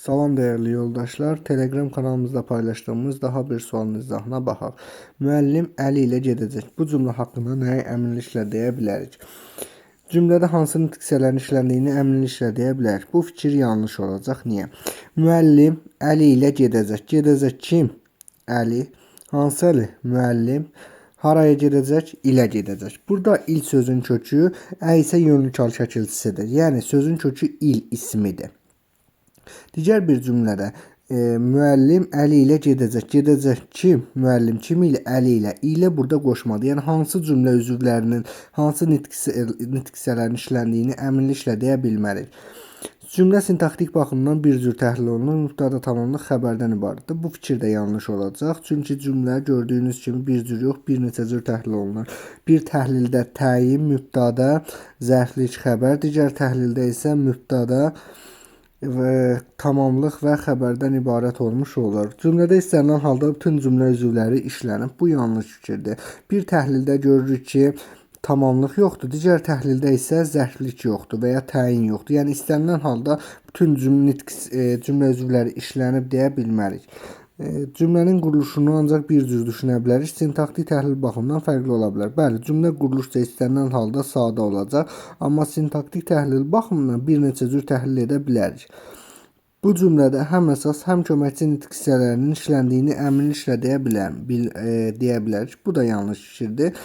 Salam değerli yoldaşlar. Telegram kanalımızda paylaştığımız daha bir sualın izahına baxaq. Müəllim Əli ilə gedəcək. Bu cümlə haqqında nəyi əminliklə deyə bilərik? Cümlədə hansı nitq hissələrin işləndiyini əminliklə deyə bilərik. Bu fikir yanlış olacaq. Niyə? Müəllim Əli ilə gedəcək. Gedəcək kim? Əli. Hansı Əli? Müəllim. Haraya gedəcək? İlə gedəcək. Burada il sözün kökü, ə isə yönlü kal şəkilçisidir. Yəni sözün kökü il ismidir. Digər bir cümlədə müəllim Əli ilə gedəcək. Gedəcək kim? Müəllim kim ilə? Əli ilə. İlə burada qoşmadı. Yəni hansı cümlə üzvlərinin, hansı nitq hissələrinin işləndiyini əminliklə deyə bilmərik. Cümlə sintaktik baxımdan bir cür təhlil olunur. Mübtəda tamamlıq xəbərdən ibarətdir. Bu fikir də yanlış olacaq. Çünki cümlə gördüyünüz kimi bir cür yox, bir neçə cür təhlil olunur. Bir təhlildə təyin, mübtəda, zərflik, xəbər. Digər təhlildə isə mübtəda və tamamlıq və xəbərdən ibarət olmuş olur. Cümlədə istənilən halda bütün cümlə üzvləri işlənib. Bu yanlış fikirdir. Bir təhlildə görürük ki, tamamlıq yoxdur. Digər təhlildə isə zərflik yoxdur və ya təyin yoxdur. Yəni istənilən halda bütün cümlə üzvləri işlənib deyə bilmərik. Cümlənin quruluşunu ancaq bir cür düşünə bilərik. Sintaktik təhlil baxımından fərqli ola bilər. Bəli, cümlə quruluşca istənilən halda sadə olacaq, amma sintaktik təhlil baxımından bir neçə cür təhlil edə bilərik. Bu cümlədə həm əsas, həm köməkçi nitq hissələrinin işləndiyini əminliklə deyə bilərik. Bu da yanlış fikirdir.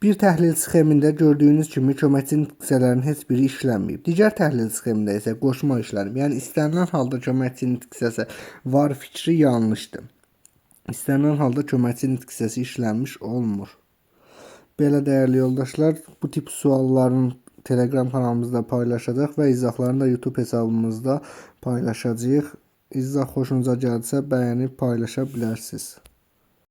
Bir təhlil sxemində gördüyünüz kimi köməkçi nitq hissələrinin heç biri işlənməyib. Digər təhlil sxemində isə qoşma işlənib. Yəni istənilən halda köməkçi nitq hissəsi var fikri yanlışdır. İstənilən halda köməkçi nitq hissəsi işlənmiş olmur. Belə dəyərli yoldaşlar, bu tip sualların Telegram kanalımızda paylaşacaq və izahlarını da YouTube hesabımızda paylaşacağıq. İzah xoşunuza gəlsə bəyənib paylaşa bilərsiniz.